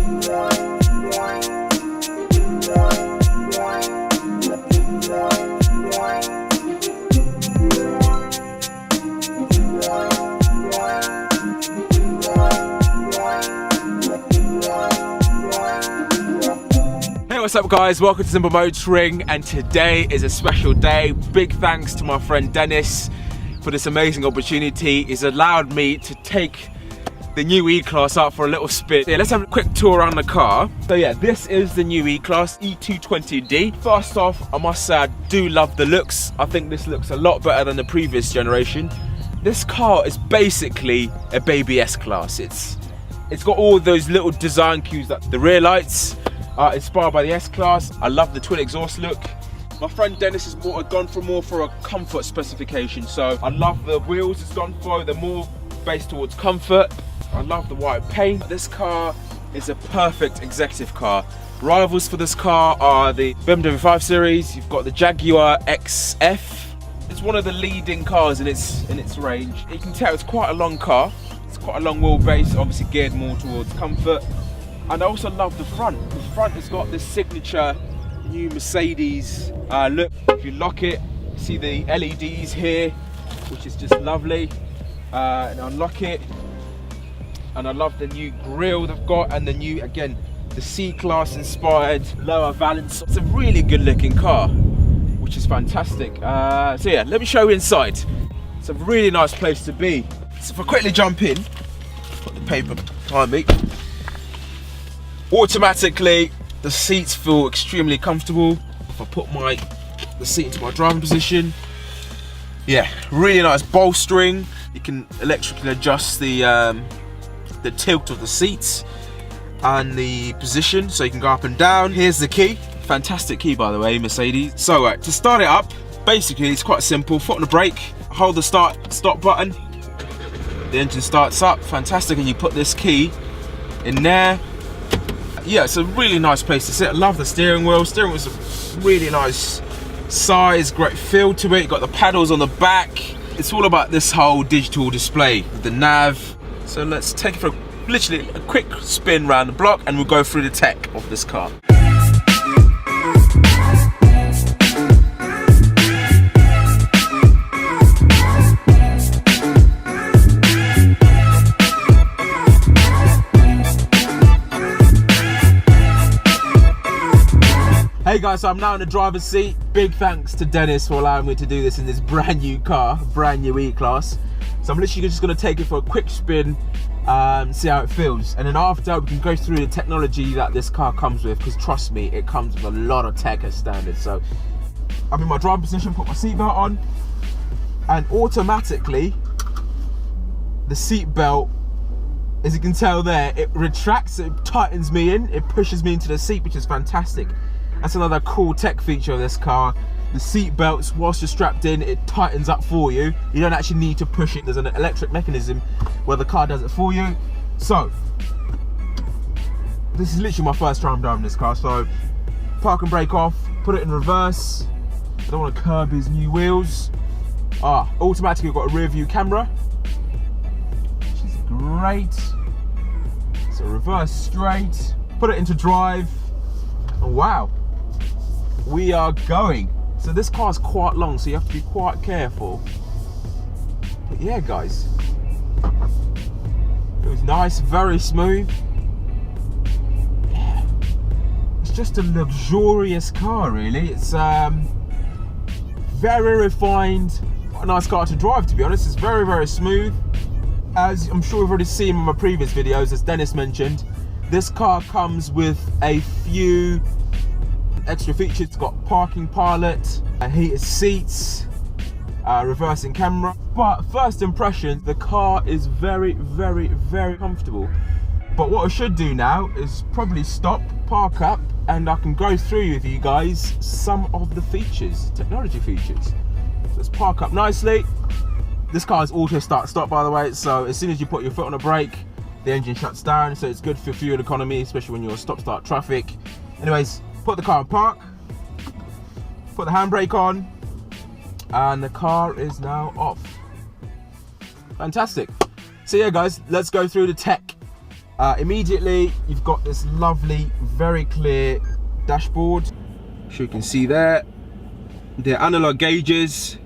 What's up guys, welcome to Simple Motoring, and today is a special day. Big thanks to my friend Dennis for this amazing opportunity. He's allowed me to take the new E-Class out for a little spin. Yeah, let's have a quick tour around the car. So yeah, this is the new E-Class E220D. First off, I must say I do love the looks. I think this looks a lot better than the previous generation. This car is basically a baby S-Class. It's got all those little design cues, that the rear lights are inspired by the S-Class. I love the twin exhaust look. My friend Dennis has gone more for a comfort specification, so I love the wheels it's gone for. They're more based towards comfort. I love the white paint. This car is a perfect executive car. Rivals for this car are the BMW 5 Series. You've got the Jaguar XF. It's one of the leading cars in its range. You can tell it's quite a long car. It's quite a long wheelbase, obviously geared more towards comfort. And I also love the front. The front has got this signature new Mercedes look. If you lock it, you see the LEDs here, which is just lovely. And unlock it, and I love the new grille they've got, and the new, again, the C-Class inspired lower valance. It's a really good looking car, which is fantastic. So yeah, let me show you inside. It's a really nice place to be. So if I quickly jump in, put the paper behind me. Automatically, the seats feel extremely comfortable. If I put the seat into my driving position, yeah, really nice bolstering. You can electrically adjust the tilt of the seats and the position, so you can go up and down. Here's the key. Fantastic key, by the way, Mercedes. So to start it up, basically it's quite simple. Foot on the brake, hold the stop button. The engine starts up. Fantastic, and you put this key in there. Yeah, it's a really nice place to sit. I love the steering wheel. Steering wheel's a really nice size, great feel to it. You've got the paddles on the back. It's all about this whole digital display, the nav. So let's take it for literally a quick spin around the block, and we'll go through the tech of this car. Hey guys, so I'm now in the driver's seat. Big thanks to Dennis for allowing me to do this in this brand new car, brand new E-Class. So I'm literally just going to take it for a quick spin, see how it feels. And then after, we can go through the technology that this car comes with, because trust me, it comes with a lot of tech as standard. So I'm in my driving position, put my seatbelt on, and automatically the seatbelt, as you can tell there, it retracts, it tightens me in, it pushes me into the seat, which is fantastic. That's another cool tech feature of this car. The seat belts, whilst you're strapped in, it tightens up for you. You don't actually need to push it. There's an electric mechanism where the car does it for you. So, this is literally my first time driving this car. So, park and brake off, put it in reverse. I don't want to curb his new wheels. Automatically we've got a rear view camera, which is great. So reverse straight, put it into drive. Oh, wow. We are going. So this car is quite long, so you have to be quite careful. But yeah, guys, it was nice, very smooth. Yeah, it's just a luxurious car, really. It's very refined, a nice car to drive, to be honest. It's very, very smooth. As I'm sure you've already seen in my previous videos, as Dennis mentioned, this car comes with a few extra features. It's got parking pilot, heated seats, reversing camera. But first impression, the car is very, very, very comfortable. But what I should do now is probably stop, park up, and I can go through with you guys some of the features, technology features. So let's park up nicely. This car is auto start stop, by the way, so as soon as you put your foot on the brake, the engine shuts down, so it's good for fuel economy, especially when you're stop start traffic. Anyways, put the car in park, put the handbrake on, and the car is now off. Fantastic. So yeah guys, let's go through the tech Immediately, you've got this lovely, very clear dashboard. So you can see there, the analog gauges.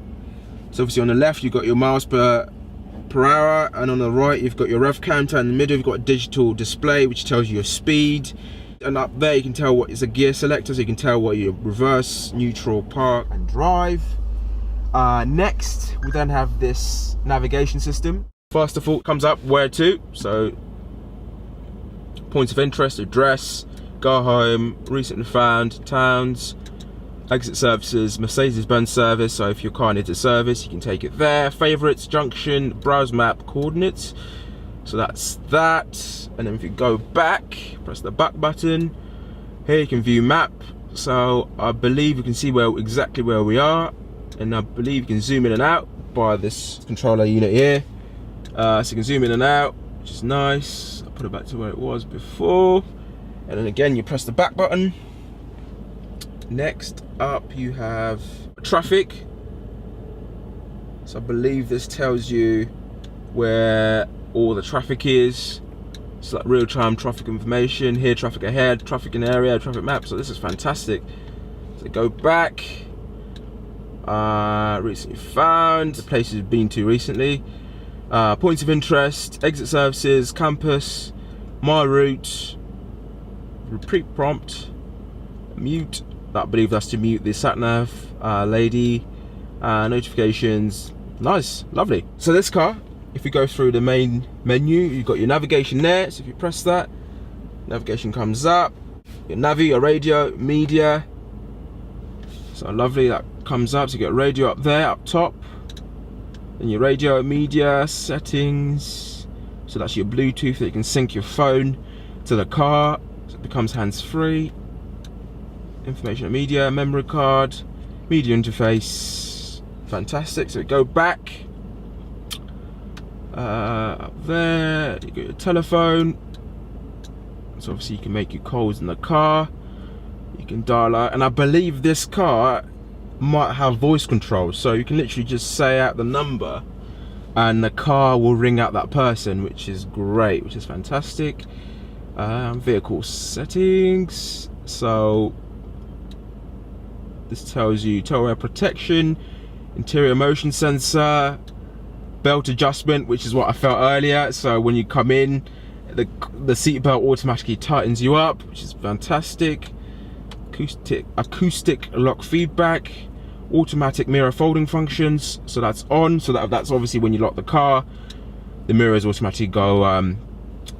So obviously on the left, you've got your miles per hour, and on the right, you've got your rev counter. In the middle, you've got a digital display, which tells you your speed. And up there, you can tell what is a gear selector, so you can tell what your reverse, neutral, park, and drive. Next, we then have this navigation system. First of all, comes up where to, so points of interest, address, go home, recently found, towns, exit services, Mercedes-Benz service, so if your car needs a service, you can take it there. Favorites, junction, browse map, coordinates. So that's that. And then if you go back, press the back button. Here you can view map. So I believe you can see exactly where we are. And I believe you can zoom in and out by this controller unit here. So you can zoom in and out, which is nice. I'll put it back to where it was before. And then again, you press the back button. Next up, you have traffic. So I believe this tells you where all the traffic is. It's like real-time traffic information. Here, traffic ahead, traffic in area, traffic map. So this is fantastic. So go back. Recently found, the places you've been to recently. Points of interest, exit services, campus, my route, repeat prompt, mute. I believe that's to mute the sat-nav lady. Notifications. Nice, lovely. So this car, if we go through the main menu, you've got your navigation there. So if you press that, navigation comes up. Your navi, your radio, media. So lovely, that comes up. So you got radio up there, up top. Then your radio, media, settings. So that's your Bluetooth that you can sync your phone to the car. So it becomes hands-free. Information and media, memory card, media interface. Fantastic. So go back. Up there, you got your telephone. So obviously you can make your calls in the car. You can dial out, and I believe this car might have voice control, so you can literally just say out the number and the car will ring out that person, which is great, which is fantastic. Vehicle settings. So this tells you tow air protection, interior motion sensor, belt adjustment, which is what I felt earlier. So when you come in, the seat belt automatically tightens you up, which is fantastic. Acoustic lock feedback, automatic mirror folding functions. So that's on. So that's obviously when you lock the car, the mirrors automatically go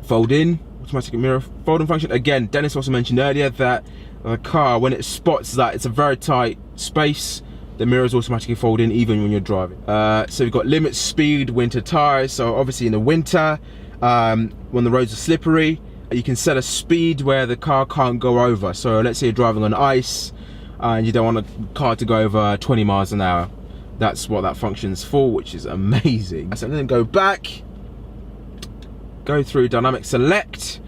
fold in. Automatic mirror folding function. Again, Dennis also mentioned earlier that the car, when it spots that it's a very tight space, the mirrors automatically fold in even when you're driving. So we've got limit speed, winter tires. So obviously in the winter, when the roads are slippery, you can set a speed where the car can't go over. So let's say you're driving on ice and you don't want the car to go over 20 miles an hour. That's what that function's for, which is amazing. So then go back, go through dynamic select.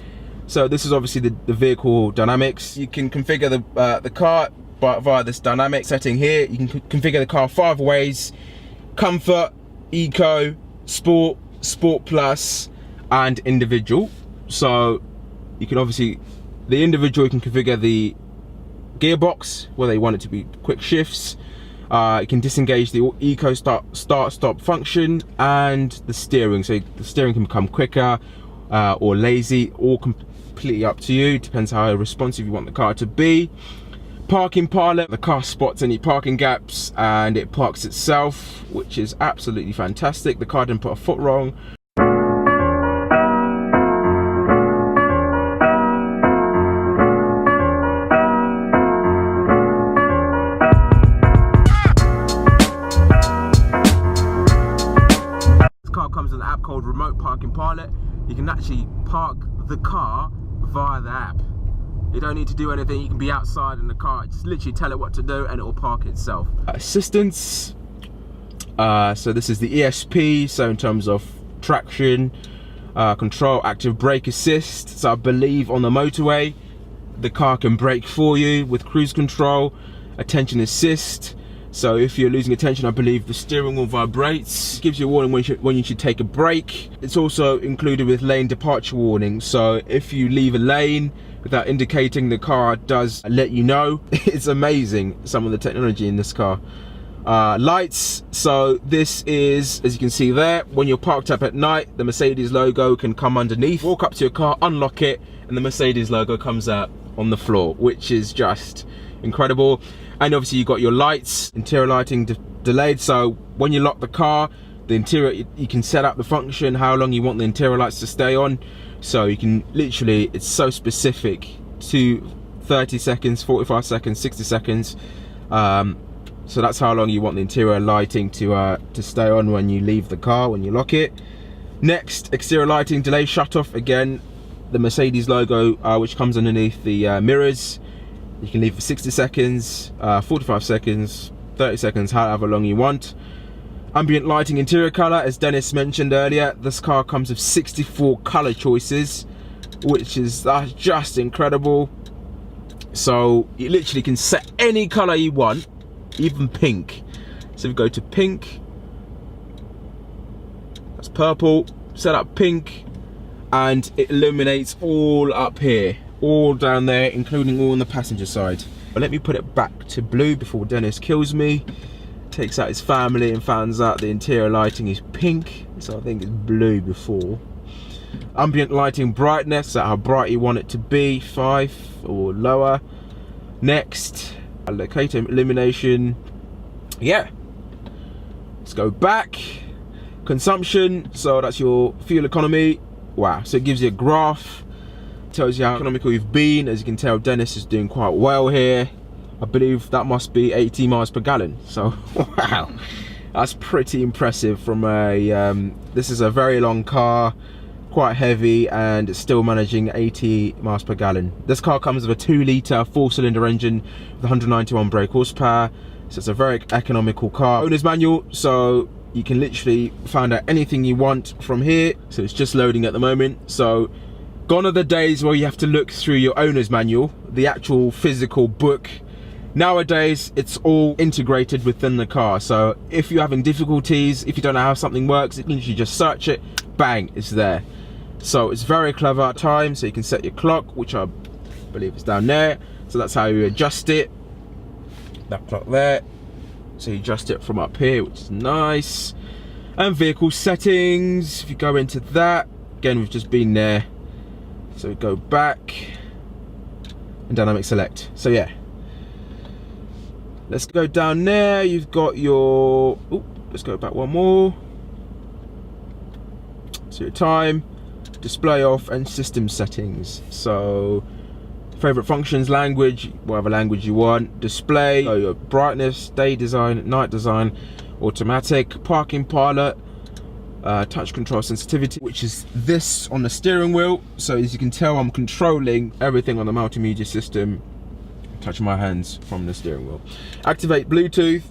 So this is obviously the vehicle dynamics. You can configure the car via this dynamic setting here. You can configure the car 5 ways: comfort, eco, sport, sport plus, and individual. So you can obviously, the individual, you can configure the gearbox, whether you want it to be quick shifts. You can disengage the eco start stop function, and the steering. So the steering can become quicker or lazy, all completely up to you. Depends how responsive you want the car to be. Parking pilot, the car spots any parking gaps and it parks itself, which is absolutely fantastic. The car didn't put a foot wrong. This car comes with an app called Remote Parking Pilot. You can actually park the car via the app. You don't need to do anything. You can be outside in the car, just literally tell it what to do and it will park itself. Assistance. So this is the ESP. So in terms of traction, control, active brake assist. So I believe on the motorway, the car can brake for you with cruise control, attention assist. So if you're losing attention, I believe the steering wheel vibrates. It gives you a warning when you should take a break. It's also included with lane departure warning. So if you leave a lane without indicating, the car does let you know. It's amazing, some of the technology in this car. Lights, so this is, as you can see there, when you're parked up at night, the Mercedes logo can come underneath. Walk up to your car, unlock it, and the Mercedes logo comes out on the floor, which is just incredible. And obviously you've got your lights, interior lighting delayed, so when you lock the car, the interior, you can set up the function, how long you want the interior lights to stay on. So you can literally, it's so specific to 30 seconds, 45 seconds, 60 seconds. So that's how long you want the interior lighting to stay on when you leave the car, when you lock it. Next, exterior lighting delay shut off. Again, the Mercedes logo, which comes underneath the mirrors. You can leave for 60 seconds, 45 seconds, 30 seconds, however long you want. Ambient lighting, interior color, as Dennis mentioned earlier, this car comes with 64 color choices, which is just incredible. So you literally can set any color you want, even pink. So if you go to pink, that's purple, set up pink, and it illuminates all up here, all down there, including all on the passenger side. But let me put it back to blue before Dennis kills me. Takes out his family and finds out the interior lighting is pink, so I think it's blue before. Ambient lighting brightness, so how bright you want it to be, 5 or lower. Next, locator illumination. Yeah, let's go back. Consumption, so that's your fuel economy. Wow, so it gives you a graph, tells you how economical you've been. As you can tell, Dennis is doing quite well here. I believe that must be 80 miles per gallon. So, wow, that's pretty impressive from a, this is a very long car, quite heavy, and it's still managing 80 miles per gallon. This car comes with a 2-litre 4-cylinder engine with 191 brake horsepower. So it's a very economical car. Owner's manual, so you can literally find out anything you want from here. So it's just loading at the moment. So gone are the days where you have to look through your owner's manual, the actual physical book. Nowadays, it's all integrated within the car. So if you're having difficulties, if you don't know how something works, you can literally just search it, bang, it's there. So it's very clever at times. So you can set your clock, which I believe is down there. So that's how you adjust it. That clock there. So you adjust it from up here, which is nice. And vehicle settings, if you go into that, again, we've just been there. So we go back and dynamic select. So yeah. Let's go down there. You've got your, let's go back one more. So your time, display off, and system settings. So favorite functions, language, whatever language you want. Display, so your brightness, day design, night design, automatic, parking pilot, touch control sensitivity, which is this on the steering wheel. So as you can tell, I'm controlling everything on the multimedia system. Touching my hands from the steering wheel. Activate Bluetooth,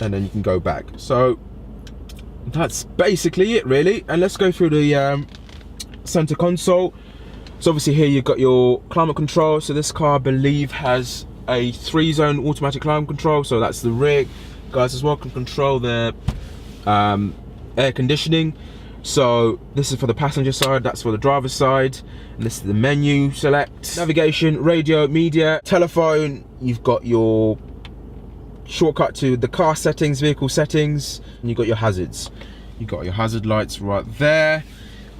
and then you can go back. So that's basically it, really. And let's go through the center console. So obviously here you've got your climate control. So this car, I believe, has a 3-zone automatic climate control. So that's the rear guys as well, can control the air conditioning. So this is for the passenger side, that's for the driver's side. And this is the menu select. Navigation, radio, media, telephone. You've got your shortcut to the car settings, vehicle settings, and you've got your hazards. You've got your hazard lights right there.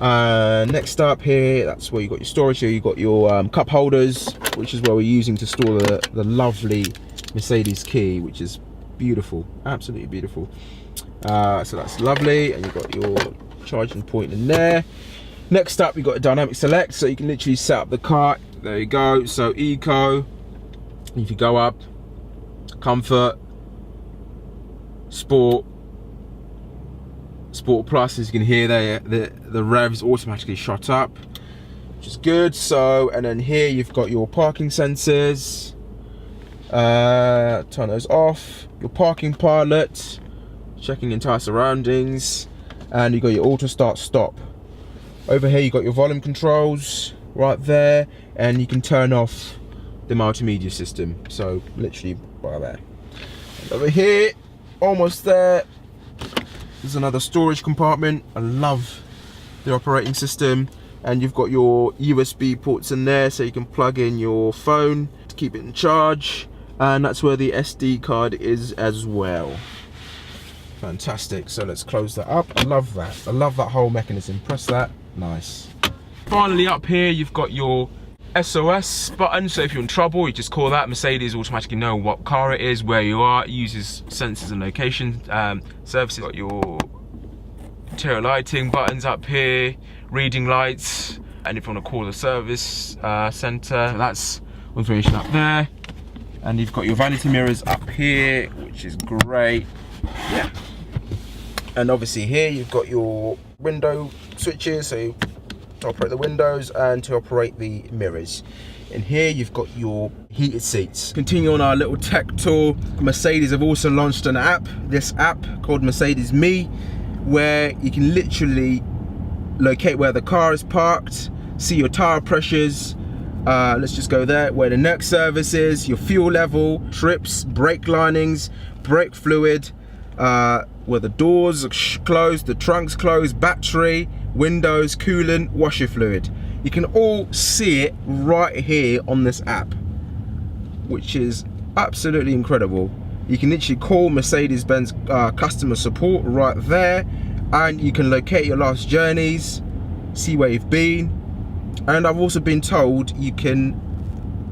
Next up here, that's where you got your storage. Here you got your cup holders, which is where we're using to store the lovely Mercedes key, which is beautiful, absolutely beautiful. So that's lovely, and you've got your charging point in there. Next up, you've got a dynamic select, so you can literally set up the car. There you go. So eco, if you go up, comfort, sport, sport plus, as you can hear there, the revs automatically shot up, which is good. So, and then here you've got your parking sensors. Turn those off. Your parking pilot, checking entire surroundings, and you got your auto start stop. Over here you got your volume controls right there, and you can turn off the multimedia system. So literally right there. And over here almost there. There's another storage compartment. I love the operating system. And you've got your USB ports in there, so you can plug in your phone to keep it in charge. And that's where the SD card is as well. Fantastic. So let's close that up. I love that. I love that whole mechanism. Press that. Nice. Finally, up here you've got your SOS button, so if you're in trouble you just call that. Mercedes automatically know what car it is, where you are. It uses sensors and location services. Got your interior lighting buttons up here, reading lights, and if you want to call the service center, so that's information up there. And you've got your vanity mirrors up here, which is great. Yeah. And obviously here you've got your window switches, so to operate the windows and to operate the mirrors. And here you've got your heated seats. Continue on our little tech tour. Mercedes have also launched an app, this app called Mercedes Me, where you can literally locate where the car is parked, see your tire pressures, let's just go there, where the next service is, your fuel level, trips, brake linings, brake fluid, where the doors are closed, the trunk's closed, battery, windows, coolant, washer fluid. You can all see it right here on this app, which is absolutely incredible. You can literally call Mercedes-Benz customer support right there, and you can locate your last journeys, see where you've been. And I've also been told you can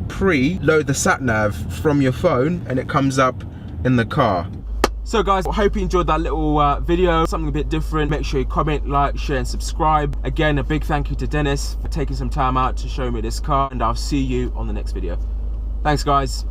pre-load the sat-nav from your phone and it comes up in the car. So guys, I hope you enjoyed that little video, something a bit different. Make sure you comment, like, share and subscribe. Again, a big thank you to Dennis for taking some time out to show me this car, and I'll see you on the next video. Thanks guys.